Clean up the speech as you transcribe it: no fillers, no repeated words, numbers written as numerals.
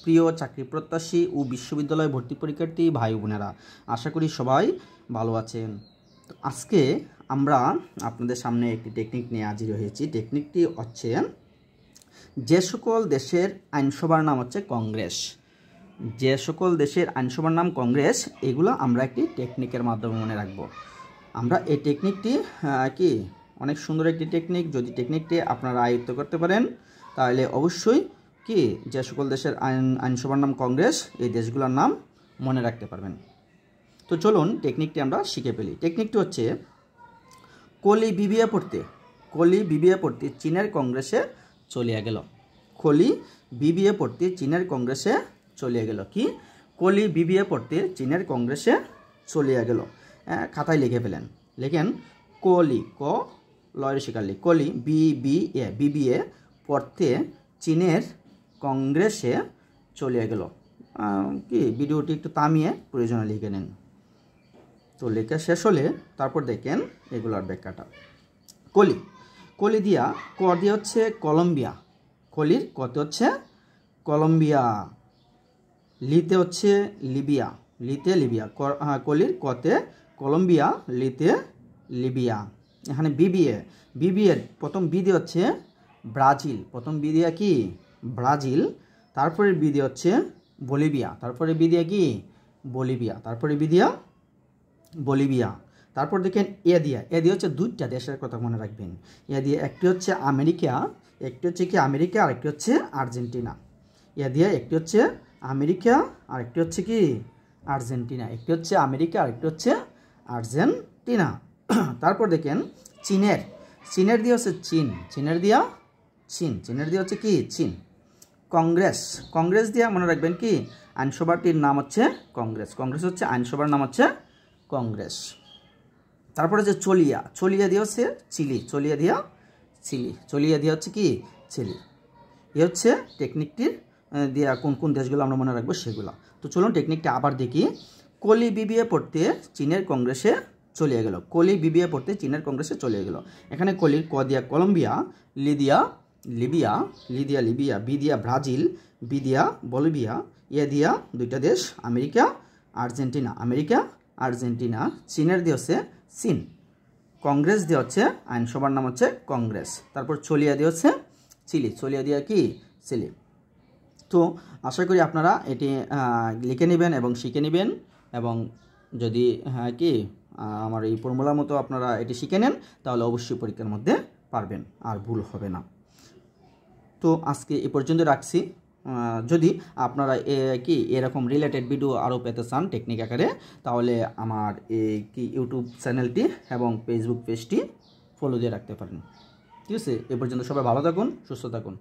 প্রিয় চাকরি প্রত্যাশী ও বিশ্ববিদ্যালয় ভর্তি পরীক্ষার্থী ভাই বোনেরা, আশা করি সবাই ভালো আছেন। তো আজকে আমরা আপনাদের সামনে একটি টেকনিক নিয়ে হাজির হয়েছি। টেকনিকটি হচ্ছে, যে সকল দেশের আইনসভার নাম হচ্ছে কংগ্রেস, যে সকল দেশের আইনসভার নাম কংগ্রেস, এগুলো আমরা একটি টেকনিকের মাধ্যমে মনে রাখবো। আমরা এই টেকনিকটি কি অনেক সুন্দর একটি টেকনিক। যদি টেকনিকটি আপনারা আয়ত্ত করতে পারেন তাহলে অবশ্যই কি যে সকল দেশের আইনসভার নাম কংগ্রেস, এই দেশগুলোর নাম মনে রাখতে পারবেন। তো চলুন টেকনিকটি আমরা শিখে ফেলি। টেকনিকটি হচ্ছে, কলি বিবিএ পড়তে চীনের কংগ্রেসে চলিয়া গেল। কলি বিবিএ পড়তে চীনের কংগ্রেসে চলিয়া গেল। কি? কলি বিবিএ পড়তে চীনের কংগ্রেসে চলিয়া গেল। খাতায় লিখে ফেলেন। লেখেন কলি, ক লয়ের শিকারলি, কলি বিবিএ পড়তে চীনের কংগ্রেসে চলিয়া গেল। কি ভিডিওটি একটু থামিয়ে প্রয়োজনে লিখে নেন। তো লেখা শেষ হলে তারপর দেখেন এগুলোর ব্যাখ্যাটা। কলি দিয়া, ক দিয়ে হচ্ছে কলম্বিয়া, কলির কতে হচ্ছে কলম্বিয়া, লিতে হচ্ছে লিবিয়া, কলির কতে কলম্বিয়া, লিতে লিবিয়া। এখানে বিবিএর প্রথম বি দিয়ে হচ্ছে ব্রাজিল, প্রথম বি দিয়া কি ব্রাজিল, তারপরে বি দিয়ে হচ্ছে বলিভিয়া, তারপরে বি দিয়া কি বলিভিয়া, তারপরে বি দিয়া বলিভিয়া। তারপর দেখেন এ দিয়ে হচ্ছে দুইটা দেশের কথা মনে রাখবেন। এ দিয়ে একটি হচ্ছে আমেরিকা, একটি হচ্ছে কি আমেরিকা, আর একটি হচ্ছে আর্জেন্টিনা। এ দিয়ে একটি হচ্ছে আমেরিকা আর একটি হচ্ছে কি আর্জেন্টিনা, একটি হচ্ছে আমেরিকা আর একটি হচ্ছে আর্জেন্টিনা। তারপর দেখেন চীনের দিয়ে হচ্ছে চীনের দিয়ে হচ্ছে কি চীন। কংগ্রেস দিয়ে মনে রাখবেন কি আইনসভাটির নাম হচ্ছে কংগ্রেস হচ্ছে আইনসভার নাম হচ্ছে কংগ্রেস। তারপরে যে চলিয়া দিয়ে হচ্ছে চিলি, চলিয়া দিয়ে হচ্ছে কি চিলি। এ হচ্ছে টেকনিকটির দিয়া কোন দেশগুলো আমরা মনে রাখবো সেগুলো। তো চলুন টেকনিকটা আবার দেখি। কলি বিবিএ পড়তে চীনের কংগ্রেসে চলিয়ে গেল। কলি বিবিএ পড়তে চীনের কংগ্রেসে চলিয়ে গেল। এখানে কলির ক দিয়া কলম্বিয়া, লিবিয়া, বি দিয়া ব্রাজিল, বি দিয়া বলিভিয়া, এ দিয়া দুইটা দেশ আমেরিকা আর্জেন্টিনা, চীনের দিয়ে হচ্ছে চীন, কংগ্রেস দিয়ে হচ্ছে আইনসভার নাম হচ্ছে কংগ্রেস, তারপর চলিয়া দিয়ে হচ্ছে চলিয়া দিয়া কি চিলি। তো আশা করি আপনারা এটি লিখে নেবেন এবং শিখে নেবেন, এবং যদি কি আমার এই ফর্মুলার মতো আপনারা এটি শিখে নেন তাহলে অবশ্যই পরীক্ষার মধ্যে পারবেন, আর ভুল হবে না। তো আজকে এ পর্যন্ত রাখছি। যদি আপনারা কি এরকম রিলেটেড ভিডিও আরও পেতে চান টেকনিক আকারে, তাহলে আমার এই কি ইউটিউব চ্যানেলটি এবং ফেসবুক পেজটি ফলো দিয়ে রাখতে পারেন। ঠিক আছে? এ পর্যন্ত সবাই ভালো থাকুন, সুস্থ থাকুন।